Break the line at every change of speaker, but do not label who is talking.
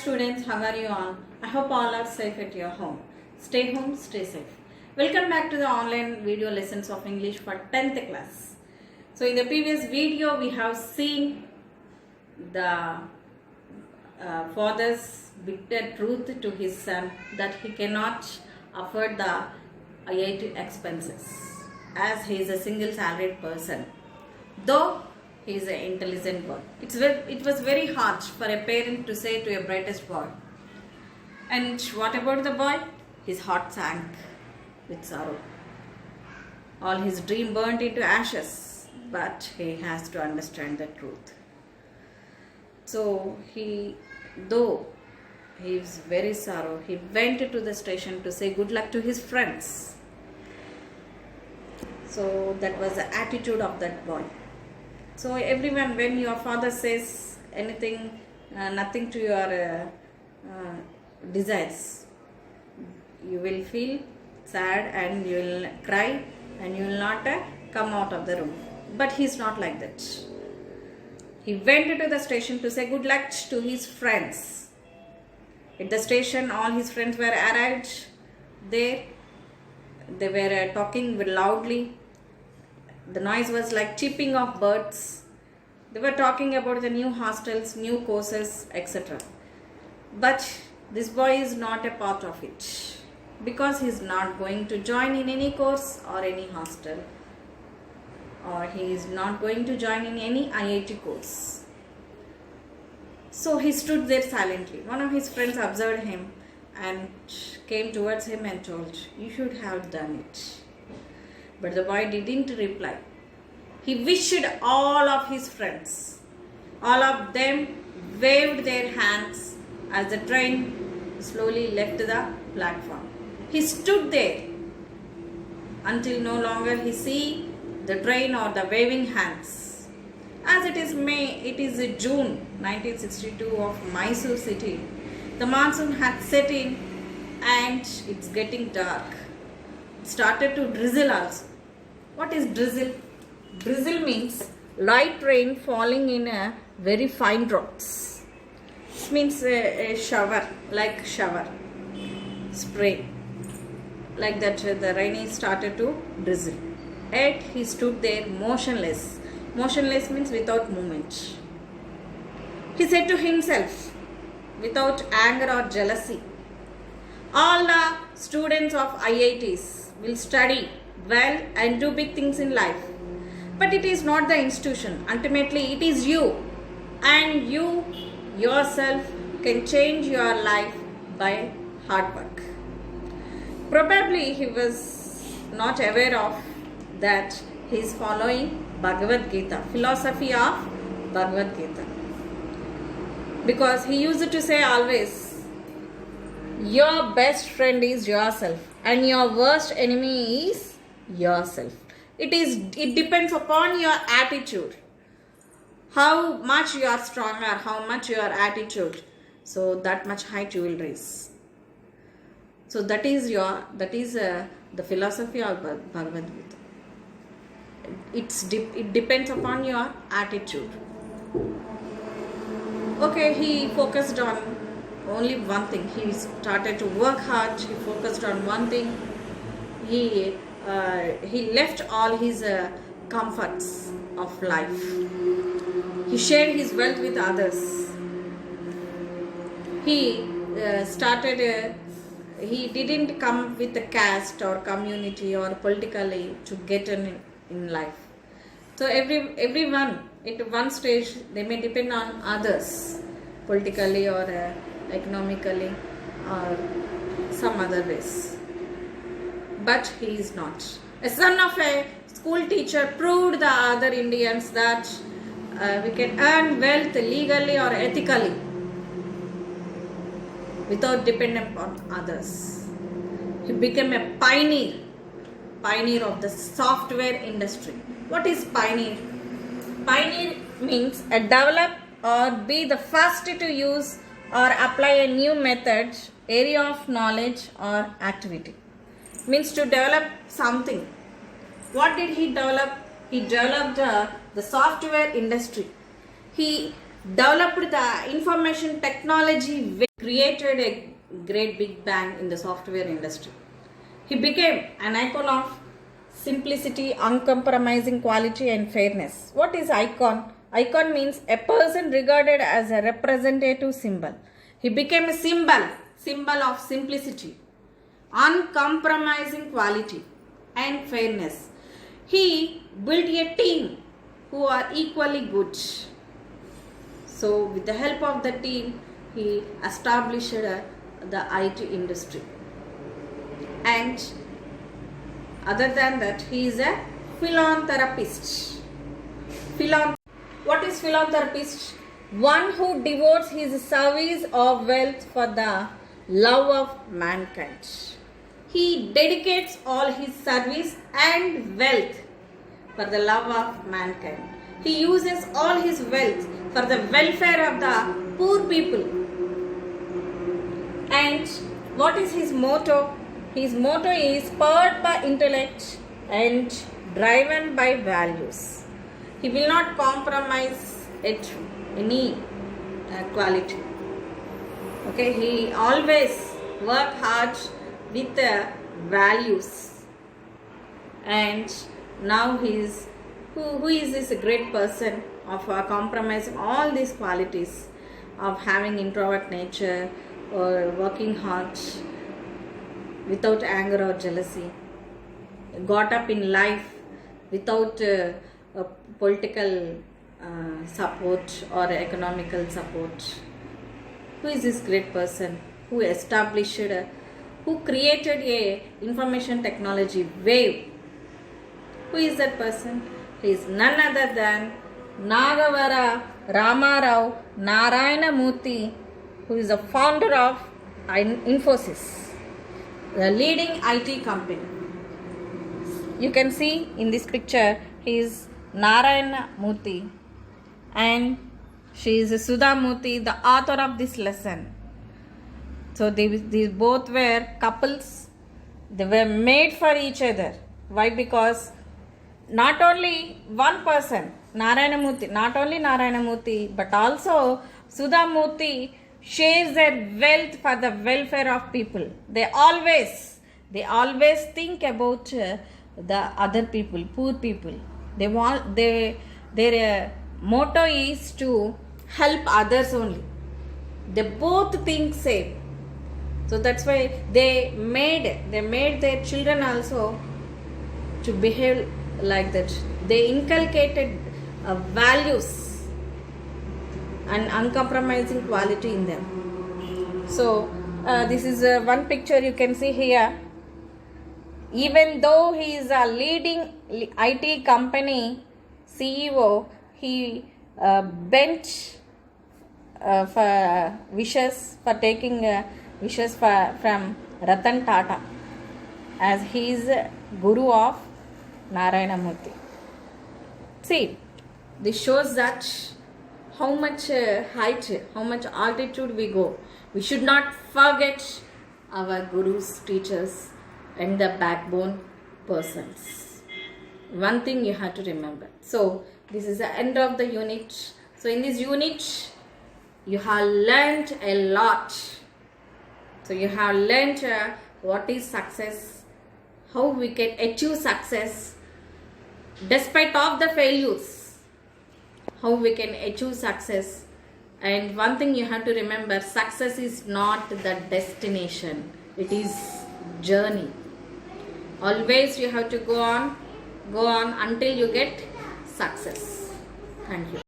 Students, how are you all? I hope all are safe at your home. Stay home, stay safe. Welcome back to the online video lessons of English for 10th class. So in the previous video we have seen the father's bitter truth to his son that he cannot afford the IIT expenses as he is a single salaried person. Though he is an intelligent boy. It was very harsh for a parent to say to a brightest boy. And what about the boy? His heart sank with sorrow. All his dream burnt into ashes, but he has to understand the truth. So though he is very sorrow, he went to the station to say good luck to his friends. So that was the attitude of that boy. So everyone, when your father says anything, nothing to your desires, you will feel sad and you will cry and you will not come out of the room. But he is not like that. He went to the station to say good luck to his friends. At the station, all his friends were arrived there. They were talking loudly. The noise was like chirping of birds. They were talking about the new hostels, new courses, etc. But this boy is not a part of it because he is not going to join in any course or any hostel, or he is not going to join in any IIT course. So he stood there silently. One of his friends observed him and came towards him and told, "You should have done it." But the boy didn't reply. He wished all of his friends. All of them waved their hands as the train slowly left the platform. He stood there until no longer he see the train or the waving hands. As it is June 1962 of Mysore city. The monsoon had set in and it's getting dark. It started to drizzle also. What is drizzle? Drizzle means light rain falling in a very fine drops. It means a shower, like shower, spray. Like that the rain started to drizzle. Yet he stood there motionless. Motionless means without movement. He said to himself, without anger or jealousy, all the students of IITs will study well and do big things in life. But it is not the institution. Ultimately, it is you. And you yourself can change your life by hard work. Probably he was not aware of that he is following Bhagavad Gita, philosophy of Bhagavad Gita. Because he used to say always, your best friend is yourself and your worst enemy is yourself. It depends upon your attitude. How much you are stronger, how much your attitude, so that much height you will raise. So that is the philosophy of Bhagavad Gita. It depends upon your attitude. Okay, he focused on only one thing. He started to work hard. He focused on one thing. He left all his comforts of life. He shared his wealth with others. He he didn't come with a caste or community or politically to get in life. So everyone at one stage they may depend on others politically or economically or some other ways. But he is not. A son of a school teacher proved the other Indians that we can earn wealth legally or ethically without depending on others. He became a pioneer of the software industry. What is pioneer? Pioneer means develop or be the first to use or apply a new method, area of knowledge or activity. Means to develop something. What did he develop? He developed the software industry. He developed the information technology created a great big bang in the software industry. He became an icon of simplicity, uncompromising quality and fairness. What is icon? Icon means a person regarded as a representative symbol. He became a symbol of simplicity, uncompromising quality and fairness. He built a team who are equally good. So with the help of the team, he established the IT industry. And other than that, he is a philanthropist. What is philanthropist? One who devotes his service or wealth for the love of mankind. He dedicates all his service and wealth for the love of mankind. He uses all his wealth for the welfare of the poor people. And what is his motto? His motto is powered by intellect and driven by values. He will not compromise at any quality. Okay, he always work hard with values. And now who is this great person of compromising all these qualities of having introvert nature or working hard without anger or jealousy, got up in life without political support or economical support. Who is this great person who established, who created a information technology wave? Who is that person? He is none other than Nagavara Ramarao Narayana Murthy, who is the founder of Infosys, the leading IT company. You can see in this picture, he is Narayana Murthy and she is Sudha Murthy, the author of this lesson. So these both were couples. They were made for each other. Why? Because not only one person, Narayana Murthy, but also Sudha Murthy shares their wealth for the welfare of people. They always think about the other people, poor people. Their motto is to help others only. They both think same. So that's why they made their children also to behave like that. They inculcated values and uncompromising quality in them. So this is one picture you can see here. Even though he is a leading IT company CEO, he bent for wishes, for taking wishes from Ratan Tata, as he is guru of Narayana Murthy. See, this shows that how much height, how much altitude we go. We should not forget our gurus, teachers, and the backbone persons. One thing you have to remember. So this is the end of the unit. So in this unit, you have learned a lot. So you have learned what is success, how we can achieve success despite of the failures, how we can achieve success. And one thing you have to remember, success is not the destination, it is journey. Always you have to go on until you get success. Thank you.